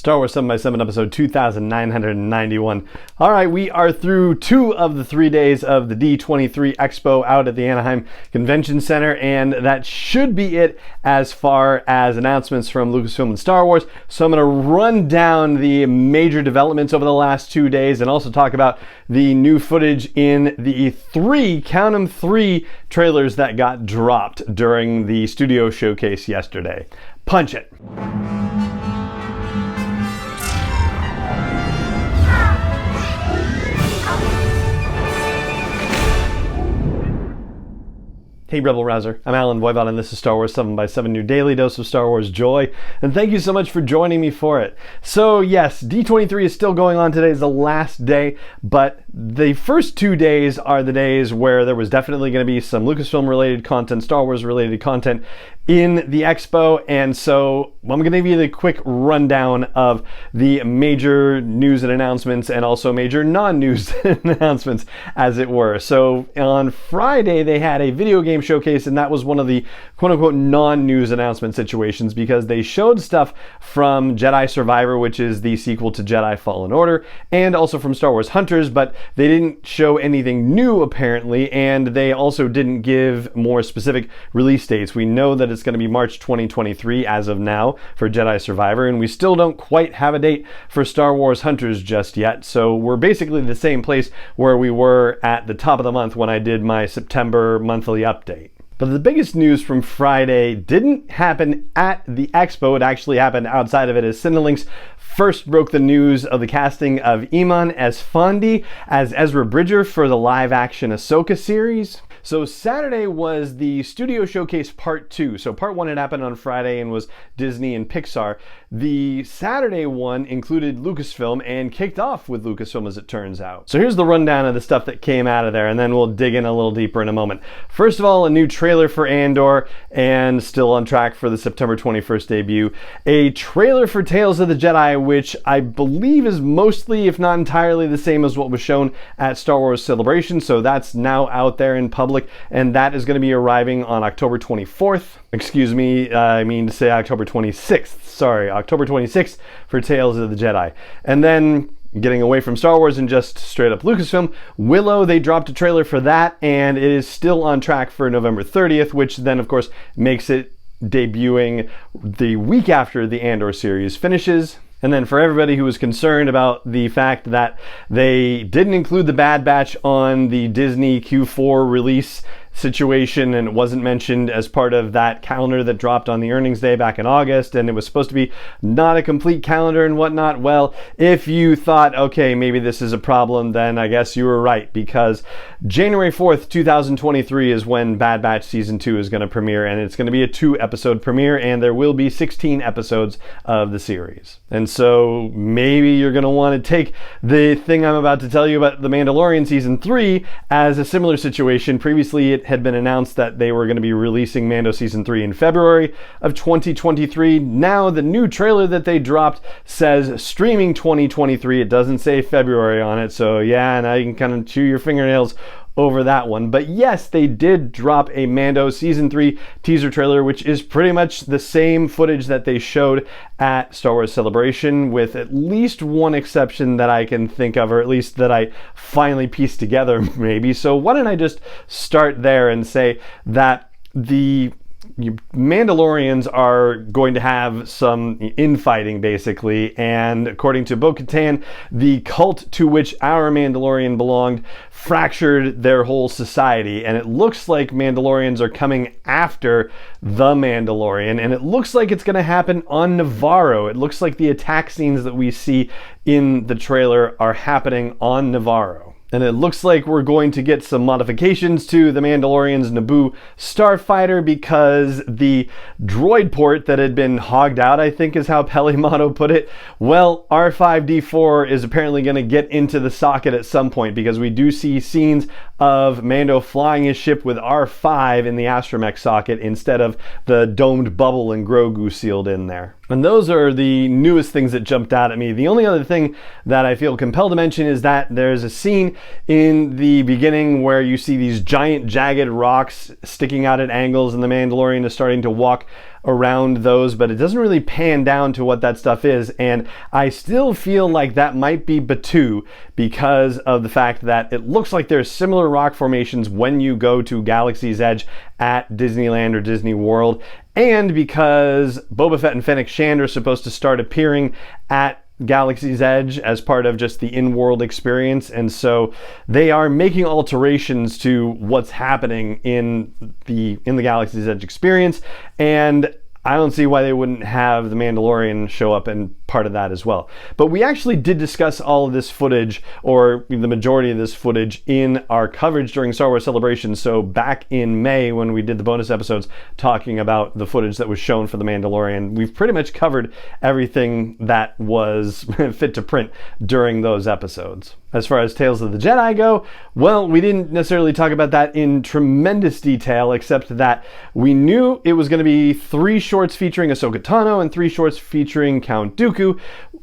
Star Wars 7x7 episode 2991. All right, we are through 2 of the 3 days of the D23 Expo out at the Anaheim Convention Center, and that should be it as far as announcements from Lucasfilm and Star Wars. So I'm going to run down the major developments over the last 2 days and also talk about the new footage in the count 'em 3 trailers that got dropped during the studio showcase yesterday. Punch it. Hey Rebel Rouser, I'm Alan Voivod and this is Star Wars 7x7, your daily dose of Star Wars joy, and thank you so much for joining me for it. So yes, D23 is still going on. Today is the last day, but the first 2 days are the days where there was definitely going to be some Lucasfilm related content, Star Wars related content in the expo, and so I'm going to give you the quick rundown of the major news and announcements and also major non-news announcements, as it were. So on Friday they had a video game showcase, and that was one of the quote-unquote non-news announcement situations because they showed stuff from Jedi Survivor, which is the sequel to Jedi Fallen Order, and also from Star Wars Hunters, but they didn't show anything new apparently, and they also didn't give more specific release dates. We know that it's going to be March 2023 as of now for Jedi Survivor, and we still don't quite have a date for Star Wars Hunters just yet, so we're basically the same place where we were at the top of the month when I did my September monthly update. But the biggest news from Friday didn't happen at the expo. It actually happened outside of it, as Cinelinx first broke the news of the casting of Eamon Esfandi as Ezra Bridger for the live-action Ahsoka series. So Saturday was the studio showcase part 2. So part 1 had happened on Friday and was Disney and Pixar. The Saturday one included Lucasfilm and kicked off with Lucasfilm, as it turns out. So here's the rundown of the stuff that came out of there, and then we'll dig in a little deeper in a moment. First of all, a new trailer for Andor, and still on track for the September 21st debut. A trailer for Tales of the Jedi, which I believe is mostly, if not entirely, the same as what was shown at Star Wars Celebration. So that's now out there in public, and that is going to be arriving on October 24th. Excuse me, I mean to say October 26th. Sorry, October 26th for Tales of the Jedi. And then, getting away from Star Wars and just straight up Lucasfilm, Willow, they dropped a trailer for that, and it is still on track for November 30th, which then of course makes it debuting the week after the Andor series finishes. And then for everybody who was concerned about the fact that they didn't include the Bad Batch on the Disney Q4 release situation, and it wasn't mentioned as part of that calendar that dropped on the earnings day back in August, and it was supposed to be not a complete calendar and whatnot. Well, if you thought, okay, maybe this is a problem, then I guess you were right, because January 4th, 2023 is when Bad Batch Season 2 is going to premiere, and it's going to be a 2-episode premiere, and there will be 16 episodes of the series. And so maybe you're going to want to take the thing I'm about to tell you about The Mandalorian Season 3 as a similar situation. Previously, it had been announced that they were going to be releasing Mando Season 3 in February of 2023. Now, the new trailer that they dropped says streaming 2023. It doesn't say February on it, so yeah, now you can kind of chew your fingernails over that one. But yes, they did drop a Mando Season 3 teaser trailer, which is pretty much the same footage that they showed at Star Wars Celebration, with at least one exception that I can think of, or at least that I finally pieced together maybe. So why don't I just start there and say that the Mandalorians are going to have some infighting, basically, and according to Bo-Katan, the cult to which our Mandalorian belonged fractured their whole society, and it looks like Mandalorians are coming after the Mandalorian, and it looks like it's going to happen on Navarro. It looks like the attack scenes that we see in the trailer are happening on Navarro. And it looks like we're going to get some modifications to the Mandalorian's Naboo starfighter, because the droid port that had been hogged out, I think is how Pelimato put it, well, R5-D4 is apparently going to get into the socket at some point, because we do see scenes of Mando flying his ship with R5 in the astromech socket instead of the domed bubble and Grogu sealed in there. And those are the newest things that jumped out at me. The only other thing that I feel compelled to mention is that there's a scene in the beginning where you see these giant jagged rocks sticking out at angles, and the Mandalorian is starting to walk around those, but it doesn't really pan down to what that stuff is. And I still feel like that might be Batuu because of the fact that it looks like there's similar rock formations when you go to Galaxy's Edge at Disneyland or Disney World, and because Boba Fett and Fennec Shand are supposed to start appearing at Galaxy's Edge as part of just the in-world experience, and so they are making alterations to what's happening in the Galaxy's Edge experience, and I don't see why they wouldn't have the Mandalorian show up in part of that as well. But we actually did discuss all of this footage, or the majority of this footage, in our coverage during Star Wars Celebration. So back in May, when we did the bonus episodes talking about the footage that was shown for the Mandalorian, we've pretty much covered everything that was fit to print during those episodes. As far as Tales of the Jedi go, well, we didn't necessarily talk about that in tremendous detail, except that we knew it was going to be 3 shorts featuring Ahsoka Tano and 3 shorts featuring Count Dooku.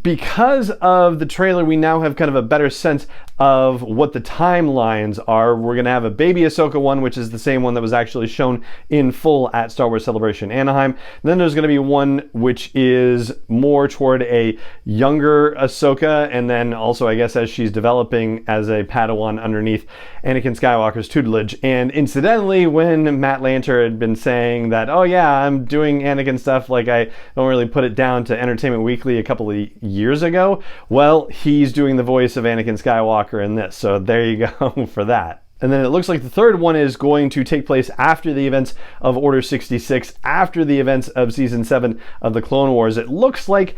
Because of the trailer, we now have kind of a better sense of what the timelines are. We're going to have a baby Ahsoka one, which is the same one that was actually shown in full at Star Wars Celebration Anaheim. Then there's going to be one which is more toward a younger Ahsoka, and then also, I guess, as she's developing as a Padawan underneath Anakin Skywalker's tutelage. And incidentally, when Matt Lanter had been saying that, oh yeah, I'm doing Anakin stuff, like I don't really put it down to Entertainment Weekly a couple of years ago, well, he's doing the voice of Anakin Skywalker in this, so there you go for that. And then it looks like the third one is going to take place after the events of Order 66, after the events of Season 7 of the Clone Wars. It looks like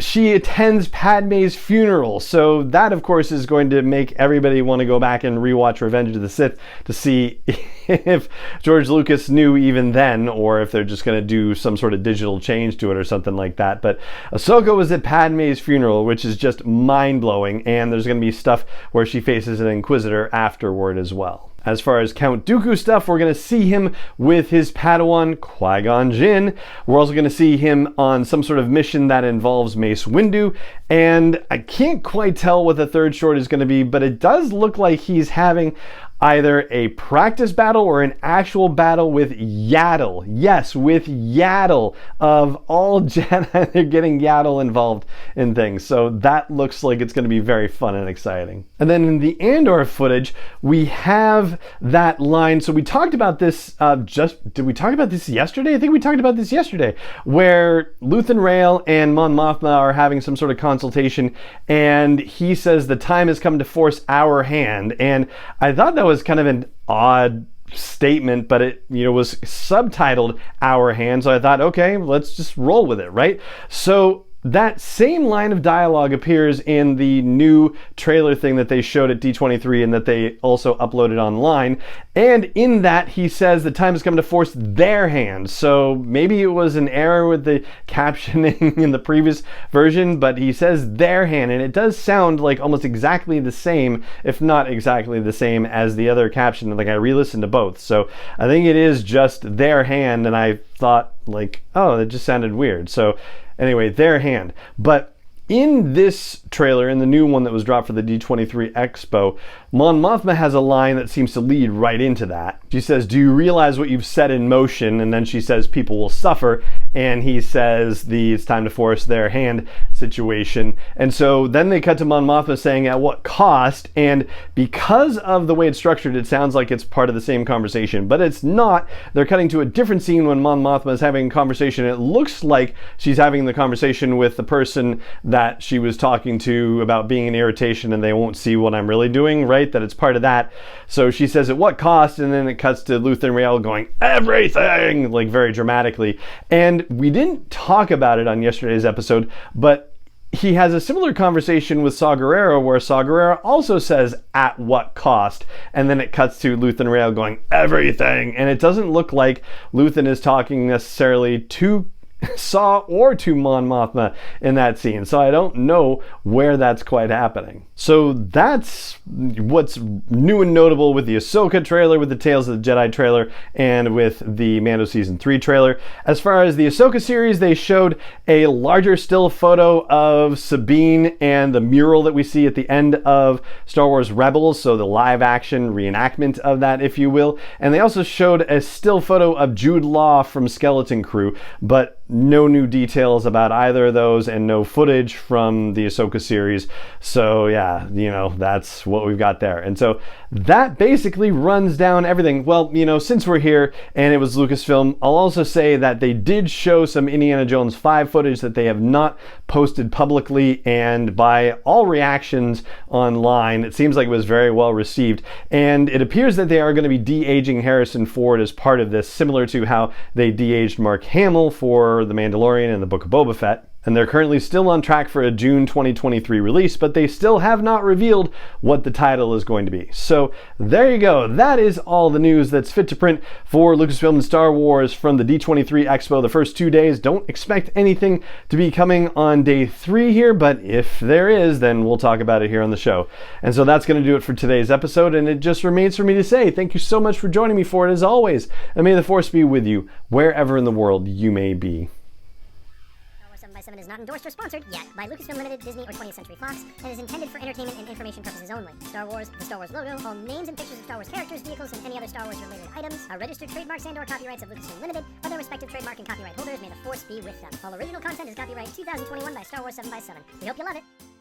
she attends Padme's funeral, so that of course is going to make everybody want to go back and rewatch Revenge of the Sith to see if George Lucas knew even then, or if they're just going to do some sort of digital change to it or something like that. But Ahsoka was at Padme's funeral, which is just mind-blowing, and there's going to be stuff where she faces an Inquisitor afterward as well. As far as Count Dooku stuff, we're going to see him with his Padawan Qui-Gon Jinn. We're also going to see him on some sort of mission that involves Mace Windu, and I can't quite tell what the third short is going to be, but it does look like he's having either a practice battle or an actual battle with Yaddle. Yes, with Yaddle. Of all Jedi, they're getting Yaddle involved in things. So that looks like it's going to be very fun and exciting. And then in the Andor footage, we have that line. So we talked about this did we talk about this yesterday? I think we talked about this yesterday, where Luthen Rael and Mon Mothma are having some sort of consultation, and he says the time has come to force our hand. And I thought that was kind of an odd statement, but it was subtitled Our Hand, so I thought, okay, let's just roll with it, right? So that same line of dialogue appears in the new trailer thing that they showed at D23 and that they also uploaded online. And in that, he says the time has come to force their hand. So maybe it was an error with the captioning in the previous version, but he says their hand, and it does sound like almost exactly the same, if not exactly the same as the other caption. Like, I re-listened to both. So I think it is just their hand, and I thought, like, oh, that just sounded weird. So anyway, their hand. But in this trailer, in the new one that was dropped for the D23 Expo, Mon Mothma has a line that seems to lead right into that. She says, "Do you realize what you've set in motion?" And then she says, "People will suffer." And he says, "It's time to force their hand" situation. And so then they cut to Mon Mothma saying, "At what cost?" And because of the way it's structured, it sounds like it's part of the same conversation, but it's not. They're cutting to a different scene when Mon Mothma is having a conversation. It looks like she's having the conversation with the person that she was talking to about being an irritation, and they won't see what I'm really doing, right? That it's part of that. So she says, "At what cost?" And then it cuts to Luthen Rael going, "Everything!" like very dramatically. And we didn't talk about it on yesterday's episode, but he has a similar conversation with Saw Gerrera, where Saw Gerrera also says, "At what cost?" And then it cuts to Luthen Rael going, "Everything!" And it doesn't look like Luthen is talking necessarily to saw or to Mon Mothma in that scene. So I don't know where that's quite happening. So that's what's new and notable with the Ahsoka trailer, with the Tales of the Jedi trailer, and with the Mando Season 3 trailer. As far as the Ahsoka series, they showed a larger still photo of Sabine and the mural that we see at the end of Star Wars Rebels, so the live action reenactment of that, if you will. And they also showed a still photo of Jude Law from Skeleton Crew, but no new details about either of those and no footage from the Ahsoka series. So yeah, you know, that's what we've got there. And so that basically runs down everything. Well, you know, since we're here and it was Lucasfilm, I'll also say that they did show some Indiana Jones 5 footage that they have not posted publicly, and by all reactions online, it seems like it was very well received. And it appears that they are going to be de-aging Harrison Ford as part of this, similar to how they de-aged Mark Hamill for The Mandalorian and the Book of Boba Fett. And they're currently still on track for a June 2023 release, but they still have not revealed what the title is going to be. So there you go. That is all the news that's fit to print for Lucasfilm and Star Wars from the D23 Expo the first 2 days. Don't expect anything to be coming on day 3 here, but if there is, then we'll talk about it here on the show. And so that's going to do it for today's episode, and it just remains for me to say thank you so much for joining me for it as always, and may the Force be with you wherever in the world you may be. 7 is not endorsed or sponsored yet by Lucasfilm Limited, Disney, or 20th Century Fox, and is intended for entertainment and information purposes only. Star Wars, the Star Wars logo, all names and pictures of Star Wars characters, vehicles, and any other Star Wars related items are registered trademarks and/or copyrights of Lucasfilm Limited, or their respective trademark and copyright holders. May the Force be with them. All original content is copyright 2021 by Star Wars 7x7. We hope you love it.